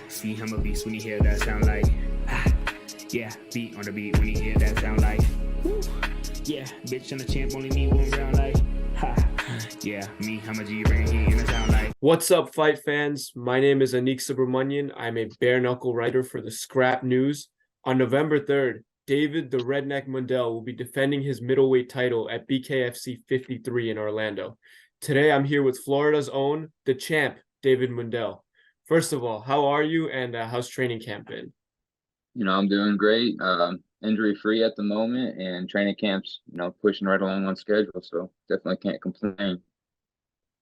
See him a beast when you hear that sound like yeah, beat on the beat when you hear that sound like woo. Yeah, bitch and the champ only need one round like yeah, me, I'm a G-Ring, he in the sound like. What's up, fight fans? My name is Anik Subramanian. I'm a bare knuckle writer for the Scrap News. On November 3rd, David the Redneck Mundell will be defending his middleweight title at BKFC 53 in Orlando. Today, I'm here with Florida's own, the champ, David Mundell. First of all, how are you and how's training camp been? I'm doing great. Injury free at the moment, and training camps, pushing right along on schedule. So definitely can't complain.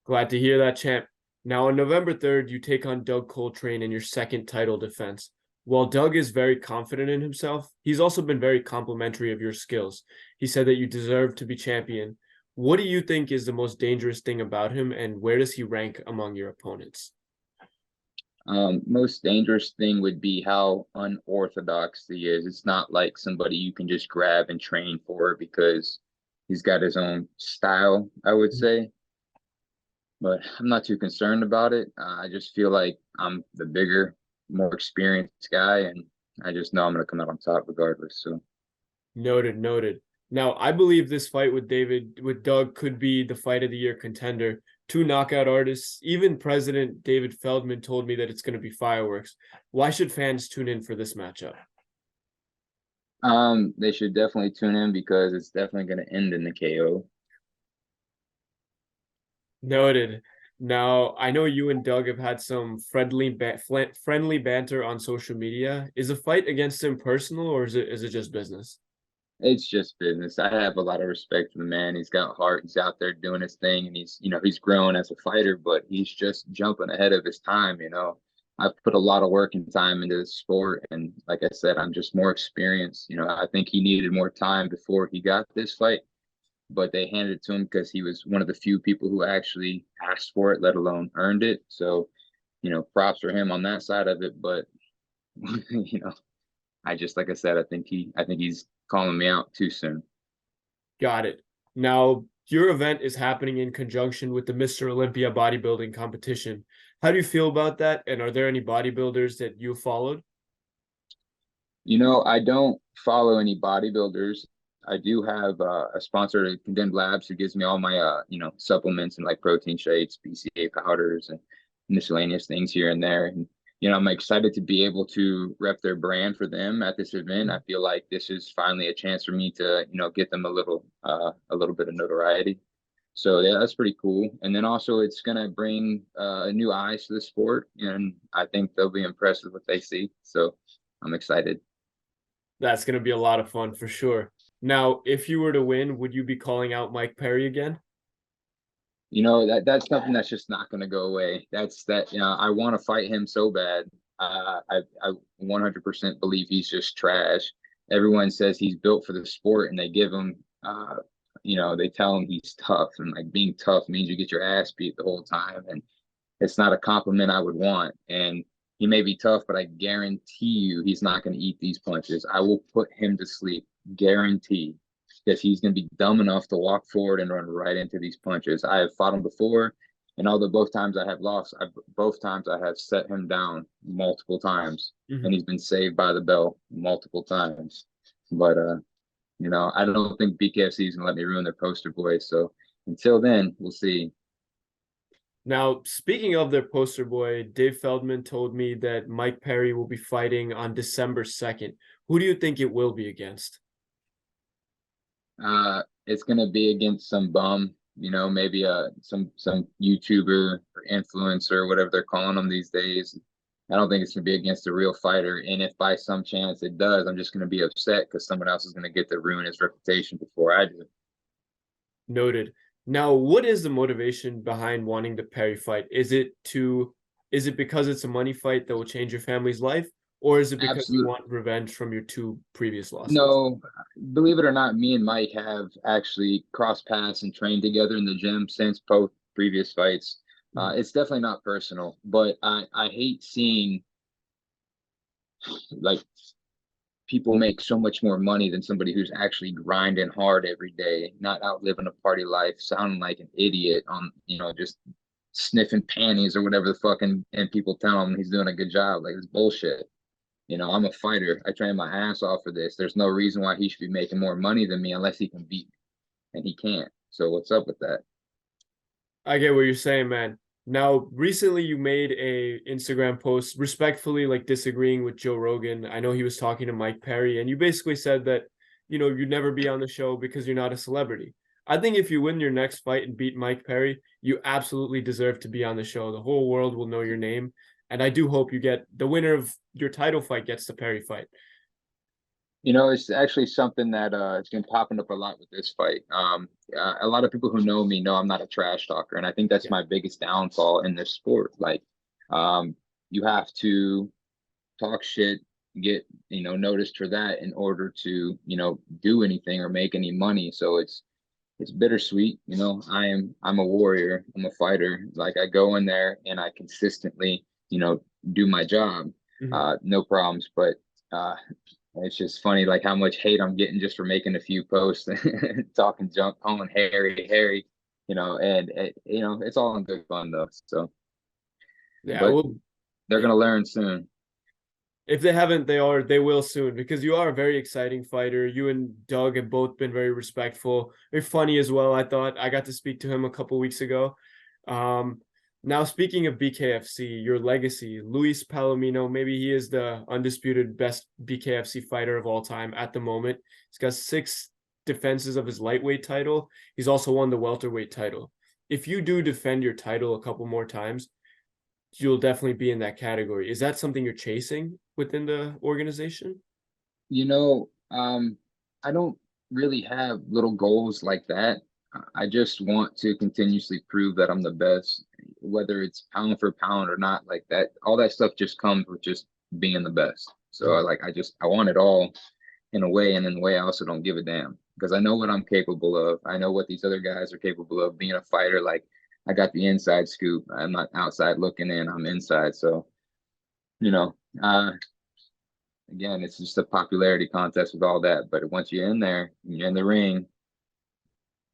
Glad to hear that, champ. Now, on November 3rd, you take on Doug Coltrane in your second title defense. While Doug is very confident in himself, he's also been very complimentary of your skills. He said that you deserve to be champion. What do you think is the most dangerous thing about him, and where does he rank among your opponents? Most dangerous thing would be how unorthodox he is. It's not like somebody you can just grab and train for because he's got his own style, I would say. But I'm not too concerned about it. I just feel like I'm the bigger, more experienced guy, and I just know I'm going to come out on top regardless. So Noted. Now, I believe this fight with Doug could be the fight of the year contender. Two knockout artists, even President David Feldman told me that it's going to be fireworks. Why should fans tune in for this matchup? They should definitely tune in because it's definitely going to end in the KO. Noted. Now, I know you and Doug have had some friendly banter on social media. Is a fight against him personal, or is it just business? It's just business. I have a lot of respect for the man. He's got heart. He's out there doing his thing, and he's growing as a fighter, but he's just jumping ahead of his time. I've put a lot of work and time into the sport, and like I said, I'm just more experienced. I think he needed more time before he got this fight, but they handed it to him because he was one of the few people who actually asked for it, let alone earned it. So, props for him on that side of it. But like I said, I think he's calling me out too soon. Got it. Now, your event is happening in conjunction with the Mr. Olympia bodybuilding competition. How do you feel about that? And are there any bodybuilders that you followed? I don't follow any bodybuilders. I do have a sponsor, Condemned Labs, who gives me all my supplements and like protein shakes, BCA powders, and miscellaneous things here and there. And I'm excited to be able to rep their brand for them at this event. I feel like this is finally a chance for me to, get them a little bit of notoriety. So yeah, that's pretty cool. And then also it's gonna bring new eyes to the sport, and I think they'll be impressed with what they see. So I'm excited. That's going to be a lot of fun for sure. Now, if you were to win, would you be calling out Mike Perry again? That's something that's just not going to go away. I want to fight him so bad. I 100% believe he's just trash. Everyone says he's built for the sport, and they give him, they tell him he's tough, and like being tough means you get your ass beat the whole time, and it's not a compliment I would want. And he may be tough, but I guarantee you he's not going to eat these punches. I will put him to sleep, guaranteed, because he's going to be dumb enough to walk forward and run right into these punches. I have fought him before, and although both times I have lost, both times I have set him down multiple times, and he's been saved by the bell multiple times. But I don't think BKFC is going to let me ruin their poster boy. So until then, we'll see. Now, speaking of their poster boy, Dave Feldman told me that Mike Perry will be fighting on December 2nd. Who do you think it will be against? It's gonna be against some bum, maybe some YouTuber or influencer, whatever they're calling them these days. I don't think it's gonna be against a real fighter. And if by some chance it does, I'm just gonna be upset because someone else is gonna get to ruin his reputation before I do. Noted. Now, what is the motivation behind wanting the Perry fight? Is it because it's a money fight that will change your family's life? Or is it because Absolutely. you want revenge from your two previous losses? No, believe it or not, me and Mike have actually crossed paths and trained together in the gym since both previous fights. It's definitely not personal, but I hate seeing like people make so much more money than somebody who's actually grinding hard every day, not out living a party life, sounding like an idiot on, just sniffing panties or whatever the fuck, and people tell him he's doing a good job. Like, it's bullshit. I'm a fighter. I train my ass off for this. There's no reason why he should be making more money than me unless he can beat me, and he can't. So what's up with that? I get what you're saying, man. Now, recently you made a Instagram post respectfully, like disagreeing with Joe Rogan. I know he was talking to Mike Perry, and you basically said that, you'd never be on the show because you're not a celebrity. I think if you win your next fight and beat Mike Perry, you absolutely deserve to be on the show. The whole world will know your name. And I do hope you get the winner of your title fight gets the Perry fight. It's actually something that it's been popping up a lot with this fight. A lot of people who know me know I'm not a trash talker, and I think that's my biggest downfall in this sport. Like, you have to talk shit, get noticed for that in order to do anything or make any money. So it's bittersweet. I'm a warrior. I'm a fighter. Like, I go in there and I consistently do my job. No problems. But it's just funny, like, how much hate I'm getting just for making a few posts talking junk, calling Harry, and it's all in good fun though. So yeah, but well, they're gonna learn soon. If they haven't, they will soon, because you are a very exciting fighter. You and Doug have both been very respectful, very funny as well. I thought I got to speak to him a couple weeks ago. Now, speaking of BKFC, your legacy, Luis Palomino, maybe he is the undisputed best BKFC fighter of all time at the moment. He's got 6 defenses of his lightweight title. He's also won the welterweight title. If you do defend your title a couple more times, you'll definitely be in that category. Is that something you're chasing within the organization? I don't really have little goals like that. I just want to continuously prove that I'm the best, whether it's pound for pound or not. Like that, all that stuff just comes with just being the best. So I want it all in a way, and in a way I also don't give a damn, because I know what I'm capable of. I know what these other guys are capable of. Being a fighter, like, I got the inside scoop. I'm not outside looking in, I'm inside. So, again, it's just a popularity contest with all that. But once you're in there, you're in the ring,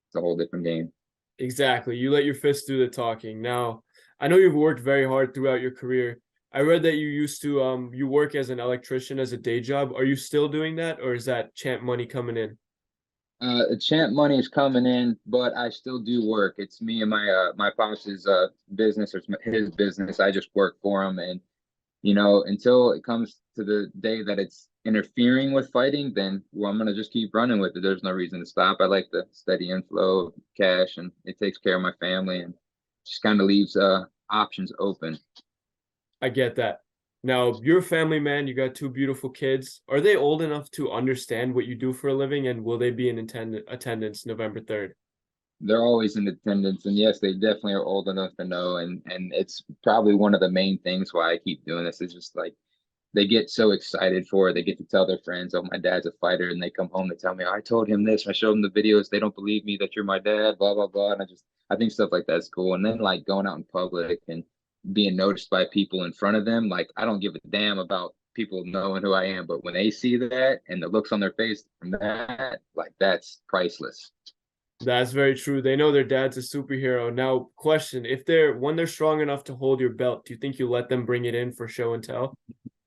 it's a whole different game. Exactly. You let your fists do the talking. Now, I know you've worked very hard throughout your career. I read that you used to you work as an electrician as a day job. Are you still doing that, or is that champ money coming in? Champ money is coming in, but I still do work. It's me and my boss's business, or it's his business. I just work for him, and until it comes to the day that it's interfering with fighting, then I'm gonna just keep running with it. There's no reason to stop. I like the steady inflow of cash, and it takes care of my family, and just kind of leaves options open. I get that. Now, you're a family man, you got 2 beautiful kids. Are they old enough to understand what you do for a living, and will they be in attendance November 3rd? They're always in attendance, and yes, they definitely are old enough to know, and it's probably one of the main things why I keep doing this. Is just like, they get so excited for it. They get to tell their friends, oh, my dad's a fighter, and they come home to tell me, oh, I told him this, I showed them the videos, they don't believe me that you're my dad, blah blah blah. And I think stuff like that's cool. And then, like, going out in public and being noticed by people in front of them, like, I don't give a damn about people knowing who I am, but when they see that and the looks on their face from that, like, that's priceless. That's very true. They know their dad's a superhero. Now, question, when they're strong enough to hold your belt, do you think you let them bring it in for show and tell?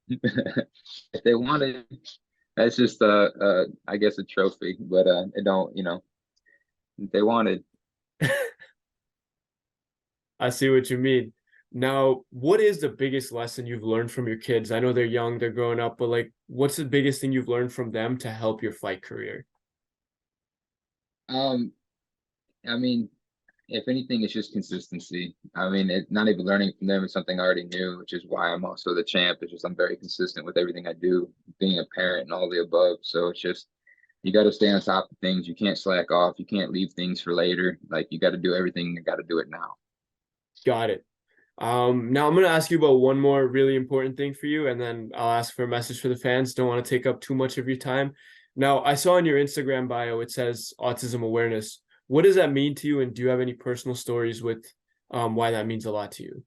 If they want it, that's just I guess a trophy, but it don't, if they wanted. I see what you mean. Now, what is the biggest lesson you've learned from your kids? I know they're young, they're growing up, but like, what's the biggest thing you've learned from them to help your fight career? I mean, if anything, it's just consistency. I mean, not even learning from them is something I already knew, which is why I'm also the champ. It's just I'm very consistent with everything I do, being a parent and all the above. So it's just, you got to stay on top of things. You can't slack off. You can't leave things for later. Like, you got to do everything. You got to do it now. Got it. Now I'm going to ask you about one more really important thing for you, and then I'll ask for a message for the fans. Don't want to take up too much of your time. Now, I saw in your Instagram bio, it says autism awareness. What does that mean to you? And do you have any personal stories with why that means a lot to you?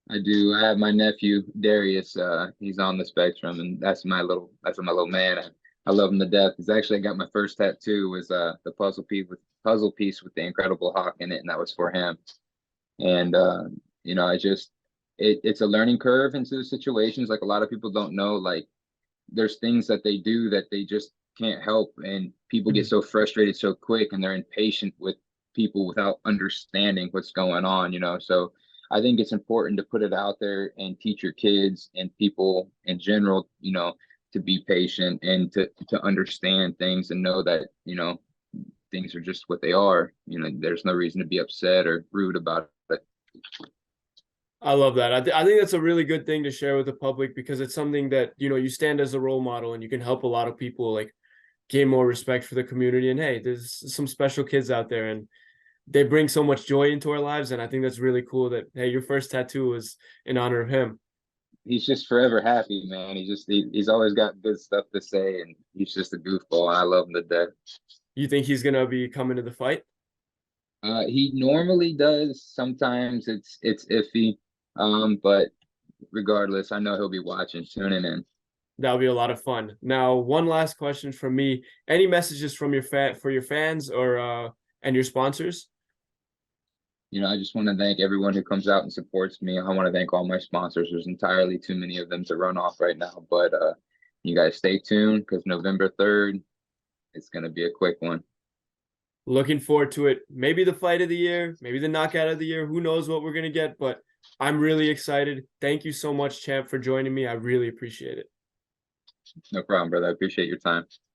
I do. I have my nephew Darius. He's on the spectrum, and that's my little man. I love him to death. He's actually, I got my first tattoo was the puzzle piece with the Incredible Hawk in it, and that was for him. And you know, it's a learning curve into the situations. Like a lot of people don't know, like there's things that they do that they just can't help, and people get so frustrated so quick, and they're impatient with people without understanding what's going on, you know. So I think it's important to put it out there and teach your kids and people in general, you know, to be patient and to understand things and know that, you know, things are just what they are. You know, there's no reason to be upset or rude about it. I love that. I think that's a really good thing to share with the public, because it's something that, you know, you stand as a role model and you can help a lot of people like gain more respect for the community. And hey, there's some special kids out there and they bring so much joy into our lives. And I think that's really cool that, hey, your first tattoo was in honor of him. He's just forever happy, man. He's always got good stuff to say, and he's just a goofball, and I love him to death. You think he's gonna be coming to the fight? He normally does. Sometimes it's iffy. But regardless, I know he'll be watching, tuning in. That'll be a lot of fun. Now, one last question from me. Any messages from for your fans or and your sponsors? You know, I just want to thank everyone who comes out and supports me. I want to thank all my sponsors. There's entirely too many of them to run off right now, but you guys stay tuned, because November 3rd, it's gonna be a quick one. Looking forward to it. Maybe the fight of the year, maybe the knockout of the year. Who knows what we're gonna get, but I'm really excited. Thank you so much, champ, for joining me. I really appreciate it. No problem, brother. I appreciate your time.